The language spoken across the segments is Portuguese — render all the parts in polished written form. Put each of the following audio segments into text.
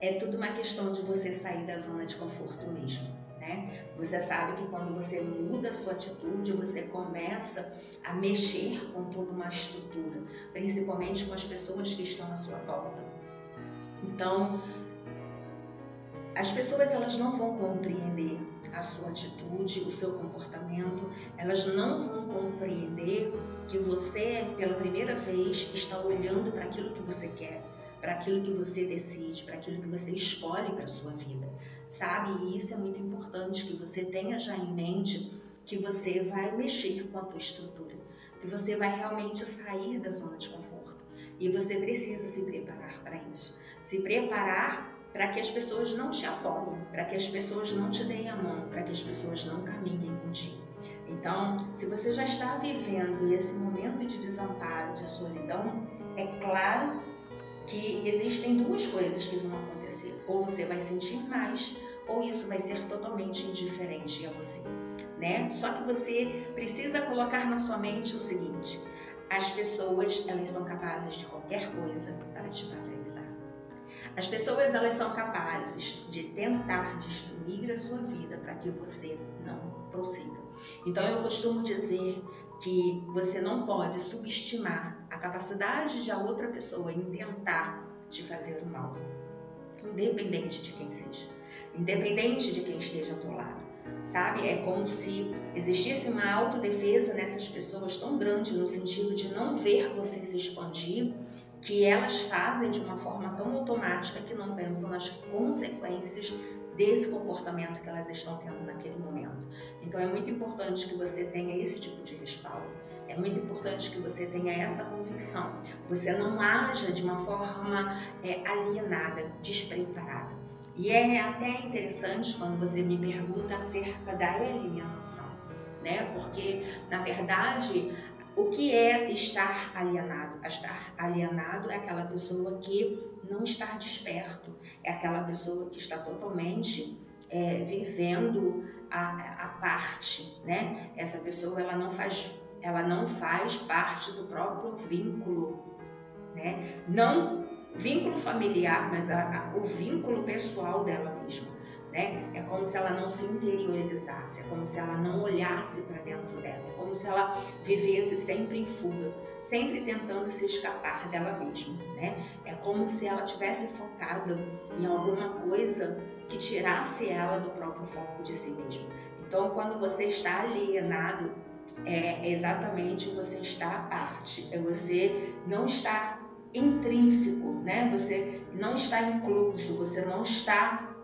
É tudo uma questão de você sair da zona de conforto mesmo, né? Você sabe que quando você muda a sua atitude, você começa a mexer com toda uma estrutura, principalmente com as pessoas que estão à sua volta. Então, as pessoas elas não vão compreender a sua atitude, o seu comportamento, elas não vão compreender que você, pela primeira vez, está olhando para aquilo que você quer, para aquilo que você decide, para aquilo que você escolhe para a sua vida, sabe? E isso é muito importante, que você tenha já em mente que você vai mexer com a tua estrutura, que você vai realmente sair da zona de conforto. E você precisa se preparar para isso. Se preparar para que as pessoas não te apoiem, para que as pessoas não te deem a mão, para que as pessoas não caminhem contigo. Então, se você já está vivendo esse momento de desamparo, de solidão, é claro que existem duas coisas que vão acontecer. Ou você vai sentir mais, ou isso vai ser totalmente indiferente a você, né? Só que você precisa colocar na sua mente o seguinte: as pessoas, elas são capazes de qualquer coisa para te paralisar. As pessoas, elas são capazes de tentar destruir a sua vida para que você não prossiga. Então eu costumo dizer que você não pode subestimar a capacidade de a outra pessoa em tentar te fazer o mal, independente de quem seja, independente de quem esteja ao teu lado, sabe? É como se existisse uma autodefesa nessas pessoas tão grande, no sentido de não ver você se expandir, que elas fazem de uma forma tão automática que não pensam nas consequências desse comportamento que elas estão tendo naquele momento. Então é muito importante que você tenha esse tipo de respaldo, é muito importante que você tenha essa convicção, você não haja de uma forma alienada, despreparada. E é até interessante quando você me pergunta acerca da alienação, né? Porque, na verdade, o que é estar alienado? Estar alienado é aquela pessoa que não está desperto, é aquela pessoa que está totalmente vivendo a parte, né? Essa pessoa ela não faz parte do próprio vínculo, né? Não vínculo familiar, mas o vínculo pessoal dela mesma, né? É como se ela não se interiorizasse, é como se ela não olhasse para dentro dela, é como se ela vivesse sempre em fuga, sempre tentando se escapar dela mesma, né? É como se ela tivesse focada em alguma coisa que tirasse ela do próprio foco de si mesma. Então, quando você está alienado, exatamente você está à parte, você não está intrínseco, né? Você não está incluso, você não está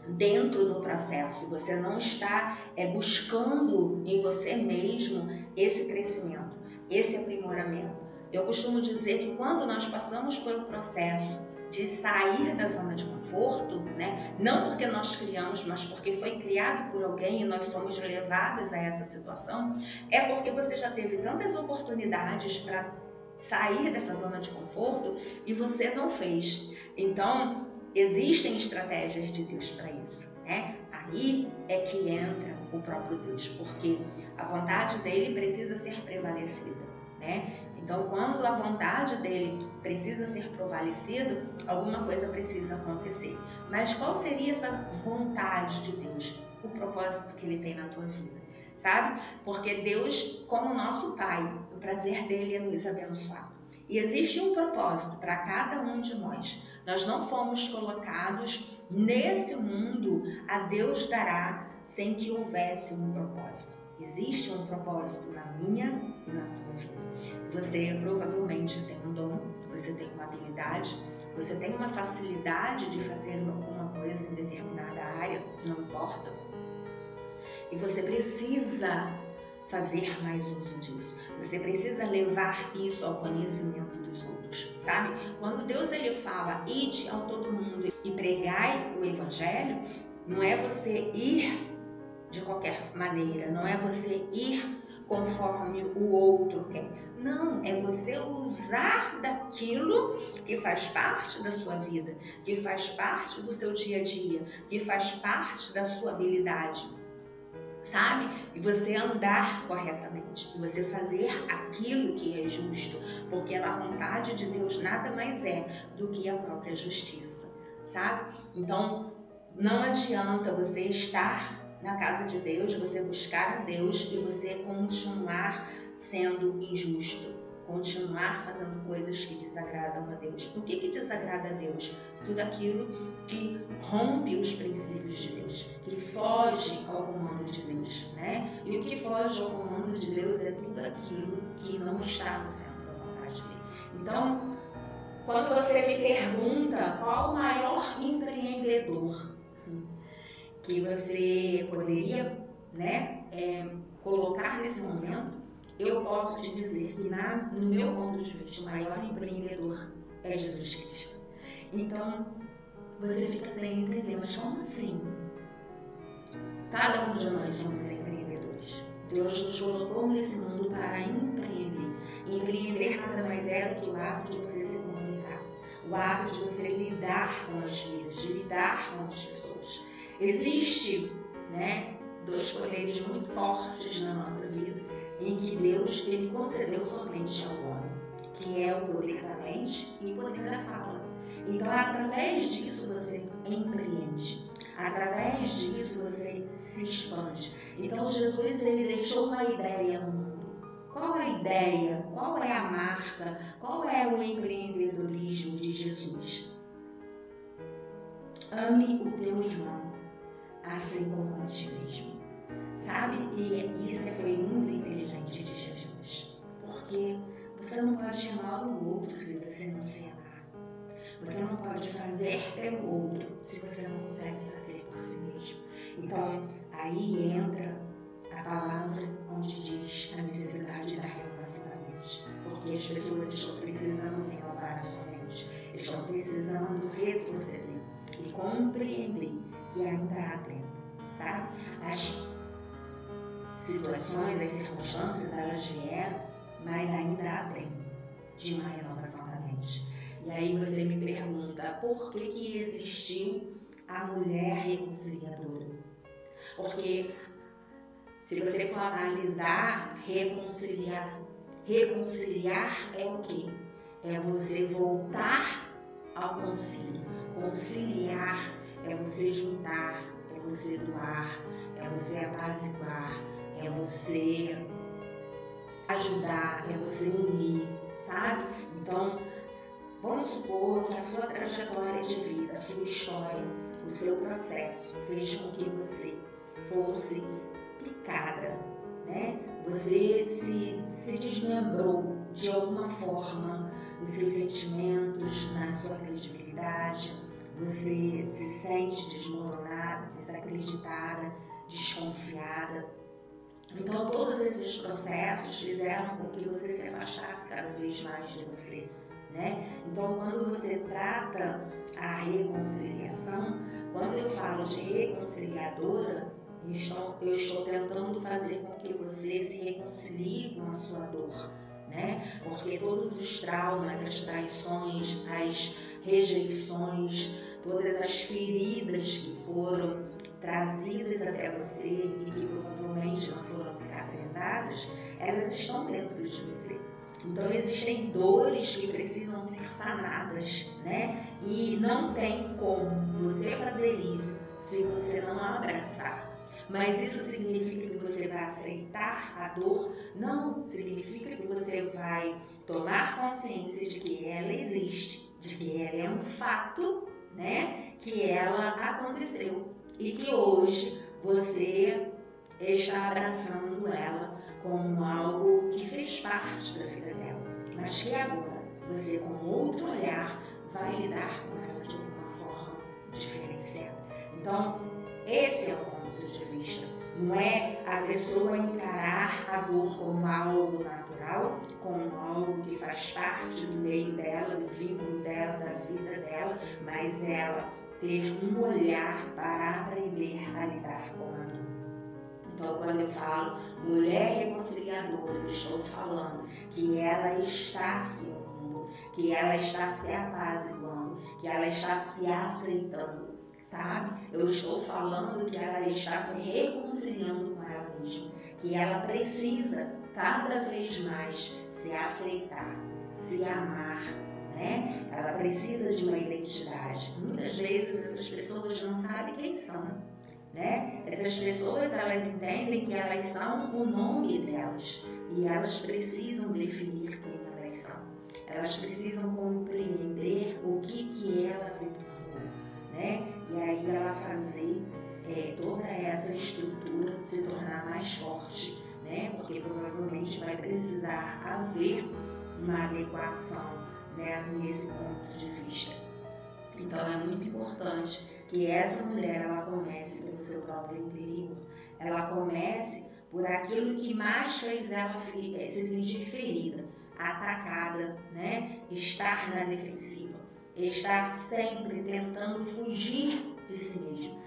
dentro do processo, você não está buscando em você mesmo esse crescimento, esse aprimoramento. Eu costumo dizer que quando nós passamos pelo processo de sair da zona de conforto, né? Não porque nós criamos, mas porque foi criado por alguém e nós somos levados a essa situação, é porque você já teve tantas oportunidades para sair dessa zona de conforto e você não fez. Então, existem estratégias de Deus para isso, né? Aí é que entra o próprio Deus, porque a vontade dele precisa ser prevalecida, né? Então, quando a vontade dele precisa ser prevalecida, alguma coisa precisa acontecer. Mas qual seria essa vontade de Deus? O propósito que ele tem na tua vida, sabe? Porque Deus, como nosso Pai, o prazer dele é nos abençoar. E existe um propósito para cada um de nós. Nós não fomos colocados nesse mundo a Deus dará sem que houvesse um propósito. Existe um propósito na minha e na tua vida. Você provavelmente tem um dom, você tem uma habilidade, você tem uma facilidade de fazer alguma coisa em determinada área, não importa. E você precisa fazer mais uso disso. Você precisa levar isso ao conhecimento dos outros, sabe? Quando Deus ele fala, ide ao todo mundo e pregai o evangelho, não é você ir de qualquer maneira, não é você ir conforme o outro quer. Não, é você usar daquilo que faz parte da sua vida, que faz parte do seu dia a dia, que faz parte da sua habilidade, sabe? E você andar corretamente, e você fazer aquilo que é justo, porque na vontade de Deus nada mais é do que a própria justiça. sabe? Então, não adianta você estar na casa de Deus, você buscar a Deus e você continuar sendo injusto, continuar fazendo coisas que desagradam a Deus. O que desagrada a Deus? Tudo aquilo que rompe os princípios de Deus, que foge ao comando de Deus, né? E o que foge ao comando de Deus é tudo aquilo que não está no centro da vontade dele. Então, quando você me pergunta qual o maior empreendedor que você poderia, né, colocar nesse momento, eu posso te dizer que no meu ponto de vista, o maior empreendedor é Jesus Cristo. Então, você fica sem entender, mas como assim? Cada um de nós somos empreendedores. Deus nos colocou nesse mundo para empreender. Empreender nada mais é do que o ato de você se comunicar, o ato de você lidar com as vidas, de lidar com as pessoas. Existe, né, dois poderes muito fortes na nossa vida, em que Deus ele concedeu somente ao homem, que é o poder da mente e o poder da fala. Então, através disso você empreende, através disso você se expande. Então, Jesus ele deixou uma ideia no mundo. Qual é a ideia? Qual é a marca? Qual é o empreendedorismo de Jesus? Ame o teu irmão, assim como a ti mesmo. Sabe? E isso foi muito inteligente de Jesus. Porque você não pode amar o outro se você não se amar. Você não pode fazer pelo outro se você não consegue fazer por si mesmo. Então, aí entra a palavra onde diz a necessidade da renovação da mente. Porque as pessoas estão precisando renovar a sua mente. Estão precisando retroceder e compreender que ainda há tempo. Sabe? As situações, as circunstâncias, elas vieram, mas ainda há tempo de uma renovação da mente. E aí você me pergunta, por que existiu a mulher reconciliadora? Porque se você for analisar, reconciliar é o quê? É você voltar ao concílio. Conciliar é você juntar, é você doar, é você apaziguar, é você ajudar, é você unir, sabe? Então, vamos supor que a sua trajetória de vida, a sua história, o seu processo fez com que você fosse picada, né? Você se desmembrou de alguma forma nos seus sentimentos, na sua credibilidade, você se sente desmoronada, desacreditada, desconfiada. Então, todos esses processos fizeram com que você se afastasse cada vez mais de você, né? Então, quando você trata a reconciliação, quando eu falo de reconciliadora, eu estou tentando fazer com que você se reconcilie com a sua dor, né? Porque todos os traumas, as traições, as rejeições, todas as feridas que foram trazidas até você e que provavelmente não foram cicatrizadas, elas estão dentro de você. Então existem dores que precisam ser sanadas, né? E não tem como você fazer isso se você não abraçar. Mas isso significa que você vai aceitar a dor? Não significa que você vai tomar consciência de que ela existe, de que ela é um fato, né? Que ela aconteceu e que hoje você está abraçando ela como algo que fez parte da vida dela, mas que agora você, com outro olhar, vai lidar com ela de uma forma diferenciada. Então, esse é o ponto de vista. Não é a pessoa encarar a dor como algo natural, como algo que faz parte do meio dela, do vínculo dela, da vida dela, mas ela ter um olhar para aprender a lidar com a dor. Então, quando eu falo mulher reconciliadora, eu estou falando que ela está se unindo, que ela está se apaziguando, que ela está se aceitando, sabe? Eu estou falando que ela está se reconciliando com ela mesma, que ela precisa cada vez mais se aceitar, se amar, né? Ela precisa de uma identidade. Muitas vezes essas pessoas não sabem quem são, né? Essas pessoas, elas entendem que elas são o nome delas e elas precisam definir quem elas são. Elas precisam compreender o que ela se tornou, né? E aí ela fazer toda essa estrutura se tornar mais forte, né? Porque provavelmente vai precisar haver uma adequação, né, nesse ponto de vista. Então é muito importante que essa mulher ela comece pelo seu próprio interior, ela comece por aquilo que mais fez ela se sentir ferida, atacada, né? Estar na defensiva, estar sempre tentando fugir de si mesma.